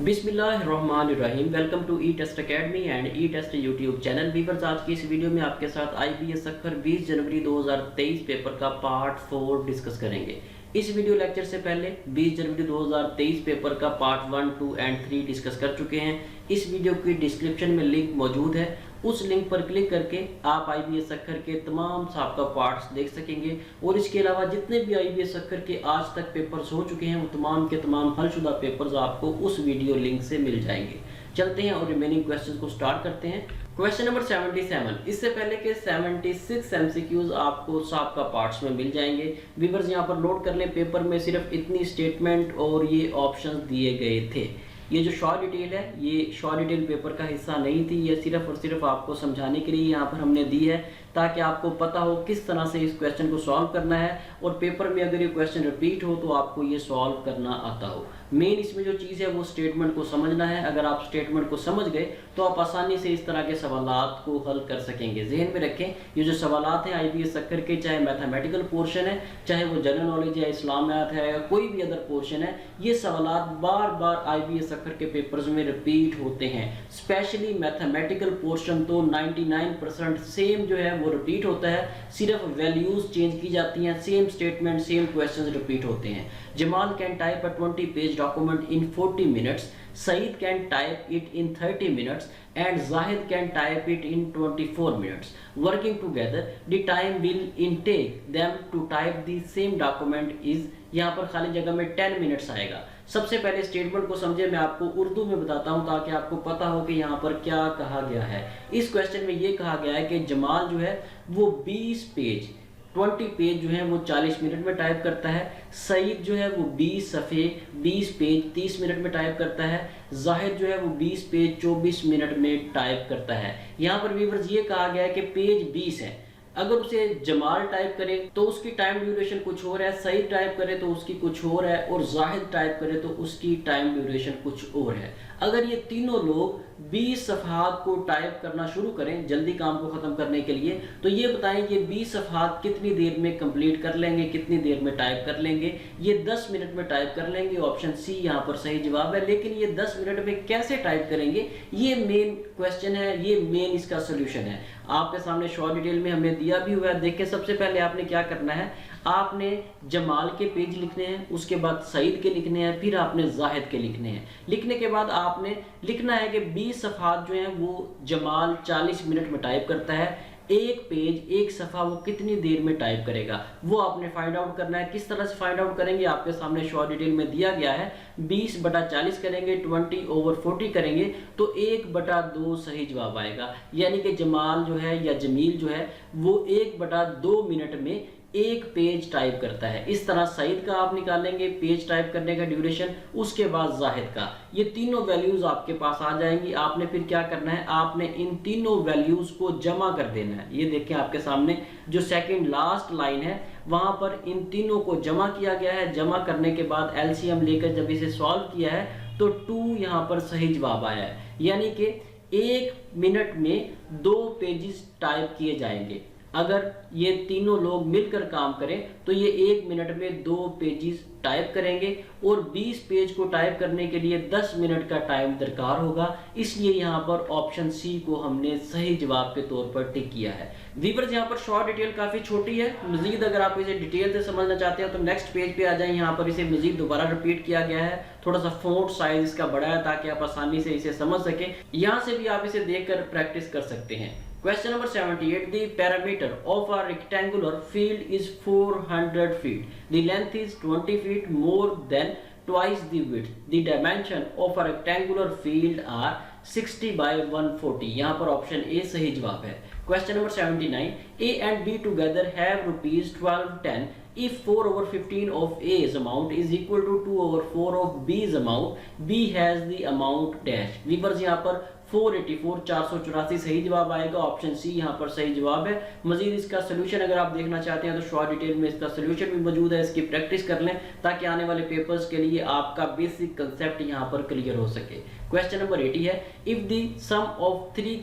बिस्मिल्लाहिर्रहमानिर्रहीम। Welcome to E test academy and E test YouTube channel. Viewers, आज की इस वीडियो में आपके साथ IBS अक्खर 20 जनवरी 2023 पेपर का पार्ट 4 डिस्कस करेंगे। इस वीडियो लेक्चर से पहले 20 जनवरी 2023 पेपर का पार्ट 1, 2 एंड 3 डिस्कस कर चुके हैं। इस वीडियो की डिस्क्रिप्शन में लिंक मौजूद है, उस लिंक पर क्लिक करके आप IBS अक्खर के तमाम साबका पार्ट्स देख सकेंगे और इसके अलावा जितने भी IBS अक्खर के आज तक पेपर्स हो चुके हैं वो तमाम के तमाम हलशुदा पेपर्स आपको उस वीडियो लिंक से मिल जाएंगे। चलते हैं और रिमेनिंग क्वेश्चंस को स्टार्ट करते हैं। क्वेश्चन नंबर 77, इससे पहले के 76 MCQs आपको साबका पार्ट्स में मिल जाएंगे। व्यूअर्स, यहाँ पर नोट कर लें, पेपर में सिर्फ इतनी स्टेटमेंट और ये ऑप्शंस दिए गए थे। ये जो शॉर्ट डिटेल है, ये शॉर्ट डिटेल पेपर का हिस्सा नहीं थी, ये सिर्फ और सिर्फ आपको समझाने के लिए यहाँ पर हमने दी है ताकि आपको पता हो किस तरह से इस क्वेश्चन को सॉल्व करना है और पेपर में अगर ये क्वेश्चन रिपीट हो तो आपको ये सॉल्व करना आता हो। मेन इसमें जो चीज़ है वो स्टेटमेंट को समझना है। अगर आप स्टेटमेंट को समझ गए तो आप आसानी से इस तरह के सवालात को हल कर सकेंगे। जहन में रखें, ये जो सवालात हैं IBS अक्खर के, चाहे मैथमेटिकल पोर्शन है, चाहे वो जनरल नॉलेज है, इस्लामियात है या कोई भी अदर पोर्शन है, ये सवालात बार बार IBS अक्खर के पेपर्स में रिपीट होते हैं। स्पेशली मैथमेटिकल पोर्शन तो 99% सेम जो है वो रिपीट होता है, सिर्फ वैल्यूज चेंज की जाती हैं, same statement same questions repeat होते हैं। Jamal can type a 20 page document in 40 minutes, Saeed can type it in 30 minutes and Zahid can type it in 24 minutes. Working together, the time will intake them to type the same document is, यहाँ पर खाली जगह में 10 minutes आएगा। सबसे पहले statement को समझे, मैं आपको उर्दू में बताता हूँ ताकि आपको पता हो कि यहाँ पर क्या कहा गया है। इस क्वेश्चन में ये कहा गया है कि जमाल जो है वो 20 पेज जो है वो 40 मिनट में टाइप करता है। सईद जो है वो 20 सफ़े 20 पेज 30 मिनट में टाइप करता है। जाहिद जो है वो 20 पेज 24 मिनट में टाइप करता है। यहाँ पर व्यूअर्स ये कहा गया है कि पेज 20 है, अगर उसे जमाल टाइप करे तो उसकी टाइम ड्यूरेशन कुछ और है, सईद टाइप करे तो उसकी कुछ और है और जाहिद टाइप करे तो उसकी टाइम ड्यूरेशन कुछ और है। अगर ये तीनों लोग 20 सफ़हात को टाइप करना शुरू करें जल्दी काम को ख़त्म करने के लिए, तो ये बताएं कि 20 सफ़हात कितनी देर में कंप्लीट कर लेंगे, कितनी देर में टाइप कर लेंगे। ये 10 मिनट में टाइप कर लेंगे, ऑप्शन सी यहाँ पर सही जवाब है। लेकिन ये 10 मिनट में कैसे टाइप करेंगे, ये मेन क्वेश्चन है, ये मेन इसका सोल्यूशन है। आपके सामने शॉर्ट डिटेल में हमने दिया भी हुआ है। देखिए, सबसे पहले आपने क्या करना है, आपने जमाल के पेज लिखने हैं, उसके बाद सईद के लिखने हैं, फिर आपने जाहिद के लिखने हैं। लिखने के बाद आपने लिखना है कि 20 सफ़हात जो हैं वो जमाल 40 मिनट में टाइप करता है, एक पेज एक सफ़ा वो कितनी देर में टाइप करेगा वो आपने फाइंड आउट करना है। किस तरह से फाइंड आउट करेंगे, आपके सामने शॉर्ट डिटेल में दिया गया है। 20/40 करेंगे, 20/40 करेंगे तो 1/2 सही जवाब आएगा। यानी कि जमाल जो है या जमील जो है वो 1/2 मिनट में एक पेज टाइप करता है। इस तरह सईद का आप निकालेंगे पेज टाइप करने का ड्यूरेशन, उसके बाद जाहिद का। ये तीनों वैल्यूज आपके पास आ जाएंगी। आपने फिर क्या करना है, आपने इन तीनों वैल्यूज को जमा कर देना है। ये देखें आपके सामने जो सेकंड लास्ट लाइन है वहां पर इन तीनों को जमा किया गया है। जमा करने के बाद LCM लेकर जब इसे सॉल्व किया है तो 2 यहाँ पर सही जवाब आया है। यानी कि 1 मिनट में 2 पेजेस टाइप किए जाएंगे। अगर ये तीनों लोग मिलकर काम करें तो ये 1 मिनट में 2 पेजेस टाइप करेंगे और 20 पेज को टाइप करने के लिए 10 मिनट का टाइम दरकार होगा। इसलिए यहाँ पर ऑप्शन सी को हमने सही जवाब के तौर पर टिक किया है। व्यूअर्स, यहाँ पर शॉर्ट डिटेल काफ़ी छोटी है। मजीद अगर आप इसे डिटेल से समझना चाहते हैं तो नेक्स्ट पेज पे आ जाए। यहाँ पर इसे मजीद दोबारा रिपीट किया गया है, थोड़ा सा फॉन्ट साइज इसका बड़ा है ताकि आप आसानी से इसे समझ सकें। यहाँ से भी आप इसे देखकर प्रैक्टिस कर सकते हैं। Question number 78. The perimeter of a rectangular field is 400 feet. The length is 20 feet, more than twice the width. The dimension of a rectangular field are 60 by 140. यहाँ पर ऑप्शन ए सही जवाब है। Question number 79. A and B together have rupees 1210. If 4/15 of A's amount is equal to 2/4 of B's amount, B has the amount dash. Viewers, यहाँ पर 484 सही जवाब आएगा। ऑप्शन सी यहाँ पर सही जवाब है। मजीद इसका सोल्यूशन अगर आप देखना चाहते हैं तो शॉर्ट डिटेल में इसका सोल्यूशन भी मौजूद है, इसकी प्रैक्टिस कर लें ताकि आने वाले पेपर्स के लिए आपका बेसिक कंसेप्ट यहाँ पर क्लियर हो सके। क्वेश्चन नंबर 80 है, if the sum of 3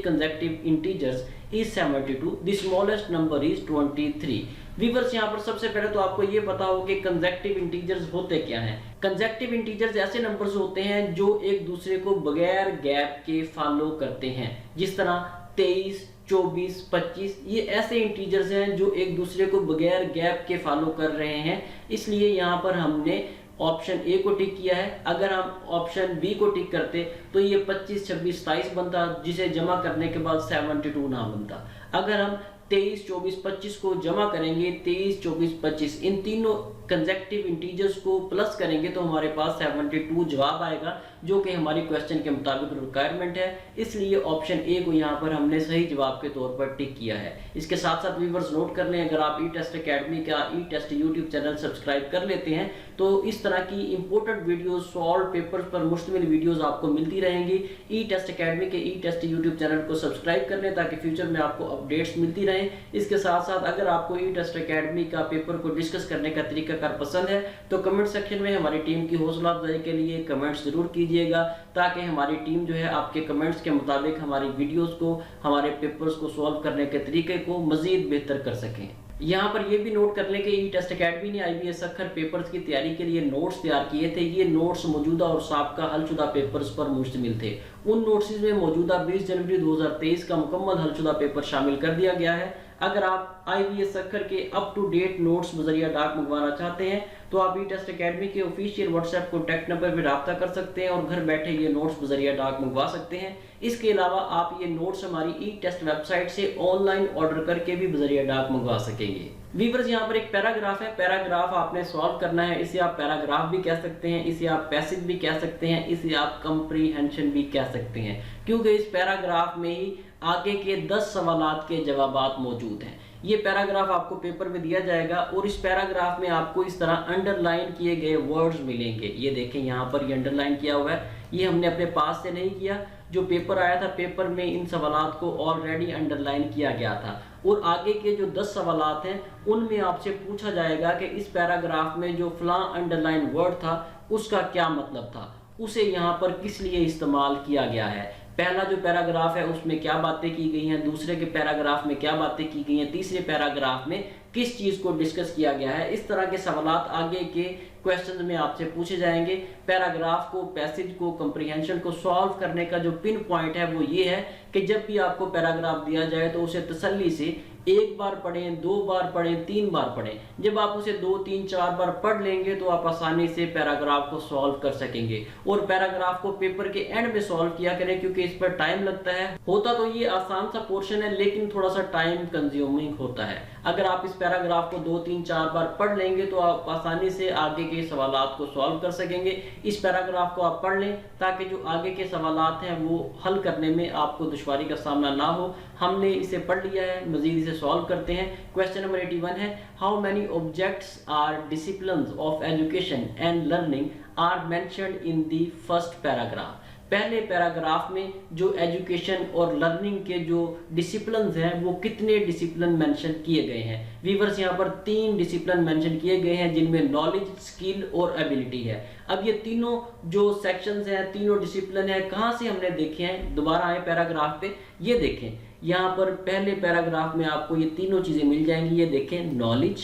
consecutive integers is 72, the smallest number is 23. Viewers यहाँ पर सबसे पहले तो आपको ये पता हो कि कंसेक्टिव इंटीजर्स होते क्या हैं। कंसेक्टिव इंटीजर्स ऐसे नंबर्स होते हैं जो एक दूसरे को बगैर गैप के फॉलो करते हैं, जिस तरह 23, 24, 25 ये ऐसे इंटीजर्स हैं जो एक दूसरे को बगैर गैप के फॉलो कर रहे हैं। इसलिए यहाँ पर हमने ऑप्शन ए को टिक किया है। अगर हम ऑप्शन बी को टिक करते तो ये 25, 26, 27 बनता, जिसे जमा करने के बाद 72 ना बनता। अगर हम 23, 24, 25 को जमा करेंगे, 23, 24, 25 इन तीनों कंसेक्टिव इंटीजर्स को प्लस करेंगे तो हमारे पास 72 जवाब आएगा, जो कि हमारी क्वेश्चन के मुताबिक रिक्वायरमेंट है। इसलिए ऑप्शन ए को यहाँ पर हमने सही जवाब के तौर पर टिक किया है। इसके साथ साथ व्यूअर्स नोट कर लें, अगर आप ई टेस्ट अकेडमी का ई टेस्ट यूट्यूब चैनल सब्सक्राइब कर लेते हैं तो इस तरह की इंपॉर्टेंट वीडियोस, सॉल्व पेपर्स पर मुश्तमिल वीडियोस आपको मिलती रहेंगी। ई टेस्ट अकेडमी के ई टेस्ट यूट्यूब चैनल को सब्सक्राइब कर लें ताकि फ्यूचर में आपको अपडेट्स मिलती रहें। इसके साथ साथ अगर आपको ई टेस्ट अकेडमी का पेपर को डिस्कस करने का तरीकाकार पसंद है तो कमेंट सेक्शन में हमारी टीम की हौसला अफजाई के लिए कमेंट्स जरूर कीजिएगा, ताकि हमारी टीम जो है आपके कमेंट्स के मुताबिक हमारी वीडियोस को, हमारे पेपर्स को सॉल्व करने के तरीके को मजीद बेहतर कर सकें। यहाँ पर ये भी नोट कर लें कि ई टेस्ट अकेडमी ने IBS अक्खर पेपर्स की तैयारी के लिए नोट्स तैयार किए थे। ये नोट्स मौजूदा और साबका हलशुदा पेपर्स पर मुश्तमिल थे। उन नोट्स में मौजूदा 20 जनवरी 2023 का मुकम्मल हलशुदा पेपर शामिल कर दिया गया है। अगर आप IBS अक्खर के अप टू डेट नोट्स बजरिया डाक मंगवाना चाहते हैं तो आप ई टेस्ट अकेडमी के ऑफिशियल व्हाट्सएप कॉन्टैक्ट नंबर पर रब्ता कर सकते हैं और घर बैठे ये नोट्स बजरिया डाक मंगवा सकते हैं। इसके अलावा आप ये नोट्स हमारी ई टेस्ट वेबसाइट से ऑनलाइन ऑर्डर करके भी बजरिया डाक मंगवा सकेंगे। व्यूअर्स यहाँ पर एक पैराग्राफ है, पैराग्राफ आपने सॉल्व करना है। इसे आप पैराग्राफ भी कह सकते हैं, इसे आप पैसेज भी कह सकते हैं, इसे आप कंप्रीहेंशन भी कह सकते हैं, क्योंकि इस पैराग्राफ में ही आगे के 10 सवालात के जवाबात मौजूद हैं। ये पैराग्राफ आपको पेपर में दिया जाएगा और इस पैराग्राफ में आपको इस तरह अंडरलाइन किए गए वर्ड्स मिलेंगे। ये देखें यहाँ पर ये अंडरलाइन किया हुआ है, ये हमने अपने पास से नहीं किया, जो पेपर आया था पेपर में इन सवालात को ऑलरेडी अंडरलाइन किया गया था। और आगे के जो 10 सवालात हैं उनमें आपसे पूछा जाएगा कि इस पैराग्राफ में जो फलां अंडरलाइन वर्ड था उसका क्या मतलब था, उसे यहाँ पर किस लिए इस्तेमाल किया गया है। पहला जो पैराग्राफ है उसमें क्या बातें की गई हैं, दूसरे के पैराग्राफ में क्या बातें की गई हैं, तीसरे पैराग्राफ में किस चीज को डिस्कस किया गया है। इस तरह के सवालात आगे के क्वेश्चन में आपसे पूछे जाएंगे। पैराग्राफ को, पैसेज को, कंप्रीहेंशन को सॉल्व करने का जो पिन पॉइंट है वो ये है कि जब भी आपको पैराग्राफ दिया जाए तो उसे तसल्ली से एक बार पढ़ें, 2 बार पढ़ें, 3 बार पढ़ें। जब आप उसे 2, 3, 4 बार पढ़ लेंगे तो आप आसानी से पैराग्राफ को सॉल्व कर सकेंगे। और पैराग्राफ को पेपर के एंड में सॉल्व किया करें, क्योंकि इस पर टाइम लगता है। होता तो ये आसान सा पोर्शन है लेकिन थोड़ा सा टाइम कंज्यूमिंग होता है। अगर आप इस पैराग्राफ को 2, 3, 4 बार पढ़ लेंगे तो आप आसानी से आगे के सवालात को सॉल्व कर सकेंगे। इस पैराग्राफ को आप पढ़ लें ताकि जो आगे के सवालात हैं वो हल करने में आपको दुश्वारी का सामना ना हो। हमने इसे पढ़ लिया है, मजीद इसे सॉल्व करते हैं। क्वेश्चन नंबर 81 है, how many objects are disciplines of education and learning are mentioned in the first paragraph. पहले पैराग्राफ में जो एजुकेशन और लर्निंग के जो डिसिप्लिन्स हैं वो कितने डिसिप्लिन मेंशन किए गए हैं। व्यूअर्स यहाँ पर 3 डिसिप्लिन मेंशन किए गए हैं जिनमें नॉलेज, स्किल और एबिलिटी है। अब ये तीनों जो सेक्शंस हैं, तीनों डिसिप्लिन है, कहाँ से हमने देखे हैं, दोबारा आए पैराग्राफ पे, ये देखें यहाँ पर पहले पैराग्राफ में आपको ये तीनों चीज़ें मिल जाएंगी। ये देखें नॉलेज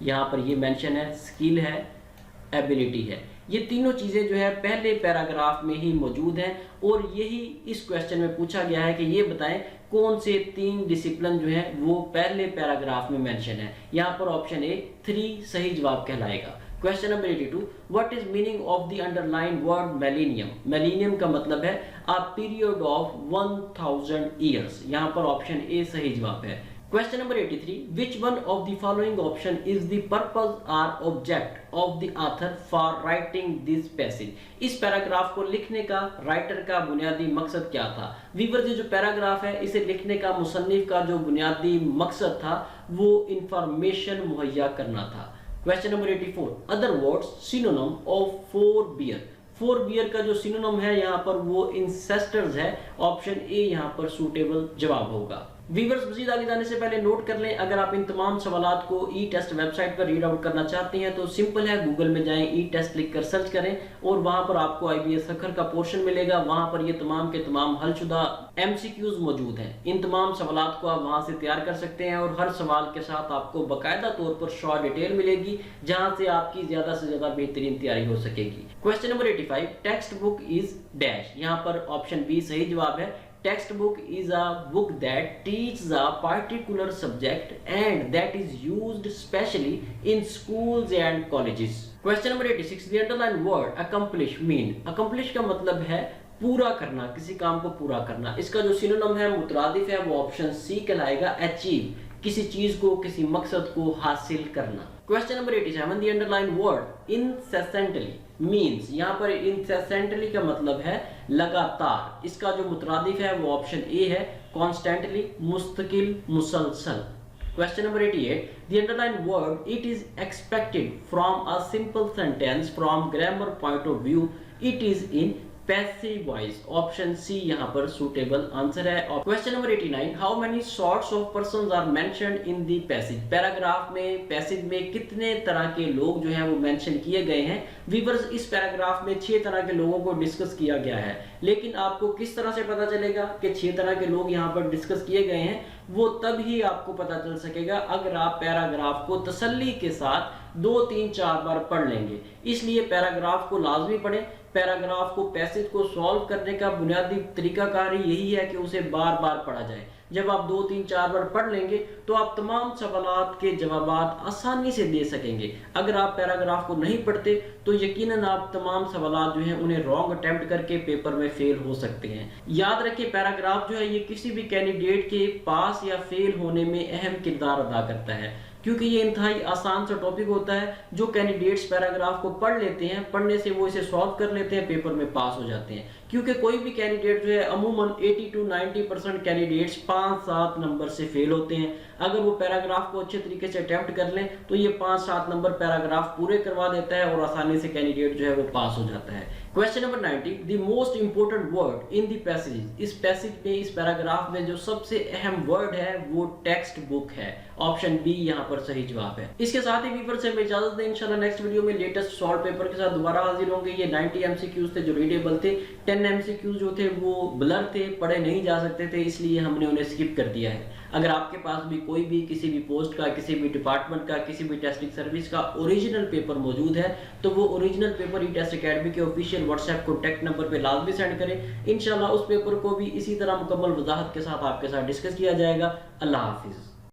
यहाँ पर ये मेंशन है, स्किल है, एबिलिटी है। ये तीनों चीज़ें जो है पहले पैराग्राफ में ही मौजूद हैं और यही इस क्वेश्चन में पूछा गया है कि ये बताएं कौन से 3 डिसिप्लिन जो है वो पहले पैराग्राफ में मेंशन है। यहाँ पर ऑप्शन ए 3 सही जवाब कहलाएगा। Question number 82, what is meaning of the underline word millennium. Millennium का मतलब है अ पीरियड ऑफ 1000 ईयर्स। यहाँ पर ऑप्शन ए सही जवाब है। Question number 83, which one of the following option is the purpose or object of the author for writing this passage? इस paragraph को लिखने का राइटर का बुनियादी मकसद क्या था। व्यूअर्स जो पैराग्राफ है इसे लिखने का मुसन्निफ का जो बुनियादी मकसद था वो इंफॉर्मेशन मुहैया करना था। Question number 84, other words synonym of forbear. Forbear का जो सिनोनिम है यहाँ पर वो इंसेस्टर्स है। ऑप्शन ए यहाँ पर सूटेबल जवाब होगा। व्यूअर्स मजीद आगे जाने से पहले नोट कर लें, अगर आप इन तमाम सवालात को ई टेस्ट वेबसाइट पर रीड आउट करना चाहते हैं तो सिंपल है, गूगल में जाएं, ई टेस्ट लिख कर सर्च करें और वहां पर आपको IBS सखर का पोर्शन मिलेगा। वहां पर ये तमाम के तमाम हलशुदा MCQs मौजूद हैं। इन तमाम सवालात को आप वहां से तैयार कर सकते हैं और हर सवाल के साथ आपको बाकायदा तौर पर शॉर्ट डिटेल मिलेगी, जहां से आपकी ज्यादा से ज्यादा बेहतरीन तैयारी हो सकेगी। Question number 85, text book is dash. यहाँ पर ऑप्शन बी सही जवाब है। Textbook is a book that teaches a particular subject and that is used specially in schools and colleges. Question number 86. The underlined word accomplish mean. Accomplish का मतलब है पूरा करना, किसी काम को पूरा करना। इसका जो सिनोनिम है, मुतरादिफ है, वो ऑप्शन सी कहलाएगा, अचीव, किसी चीज को, किसी मकसद को हासिल करना। Question number 87, the underlined word incessantly means। यहाँ पर incessantly का मतलब है लगातार। इसका जो मुतरादिफ है वो ऑप्शन ए है, constantly, मुस्तकिल, मुसलसल। Question number 88, the underlined word it is expected from a simple sentence from grammar point of view it is in passive voice. Option C यहाँ पर सुटेबल आंसर है। Question number 89, how many sorts of persons are mentioned in the passage. Paragraph में, passage में कितने तरह के लोग जो हैं वो मेंशन किए गए हैं। व्यूअर्स, इस पैराग्राफ में 6 तरह के लोगों को डिस्कस किया गया है, लेकिन आपको किस तरह से पता चलेगा कि 6 तरह के लोग यहाँ पर डिस्कस किए गए हैं, वो तब ही आपको पता चल सकेगा अगर आप पैराग्राफ को तसल्ली के साथ 2, 3, 4 बार पढ़ लेंगे। इसलिए पैराग्राफ को लाजमी पढ़ें। पैराग्राफ को, पैसेज को सॉल्व करने का बुनियादी तरीकाकार यही है कि उसे बार बार पढ़ा जाए। जब आप 2, 3, 4 बार पढ़ लेंगे तो आप तमाम सवालात के जवाब आसानी से दे सकेंगे। अगर आप पैराग्राफ को नहीं पढ़ते तो यकीनन आप तमाम सवालात जो हैं उन्हें रॉन्ग अटेम्प्ट करके पेपर में फेल हो सकते हैं। याद रखिए, पैराग्राफ जो है ये किसी भी कैंडिडेट के पास या फेल होने में अहम किरदार अदा करता है, क्योंकि ये इंतहाई आसान सा टॉपिक होता है। जो कैंडिडेट्स पैराग्राफ को पढ़ लेते हैं, पढ़ने से वो इसे सॉल्व कर लेते हैं, पेपर में पास हो जाते हैं। क्योंकि कोई भी कैंडिडेट जो है, अमूमन 80 to 90% कैंडिडेट्स 5-7 नंबर से फेल होते हैं। अगर वो पैराग्राफ को अच्छे तरीके से अटेम्प्ट कर लें तो ये 5-7 नंबर पैराग्राफ पूरे करवा देता है और आसानी से कैंडिडेट जो है वो पास हो जाता है। Question number 90, the most important word in the passage. इस पैसेज में, इस पैराग्राफ में जो सबसे अहम वर्ड है वो टेक्स्ट बुक है। ऑप्शन बी यहाँ पर सही जवाब है। इसके साथ ही व्यूअर्स से मैं इजाजत दें, इंशाल्लाह नेक्स्ट वीडियो में लेटेस्ट सॉल्व पेपर के साथ दोबारा हाजिर होंगे। ये 90 MCQs थे जो रीडेबल थे, 10 MCQs जो थे वो ब्लर थे, पढ़े नहीं जा सकते थे, इसलिए हमने उन्हें स्किप कर दिया है। अगर आपके पास भी कोई भी किसी भी पोस्ट का, किसी भी डिपार्टमेंट का, किसी भी टेस्टिंग सर्विस का ओरिजिनल पेपर मौजूद है तो वो ओरिजिनल पेपर ई टेस्ट अकेडमी के ऑफिशियल व्हाट्सएप कॉन्टैक्ट नंबर पे लाजमी सेंड करें। इंशाल्लाह उस पेपर को भी इसी तरह मुकम्मल वजाहत के साथ आपके साथ डिस्कस किया जाएगा। अल्लाह हाफिज।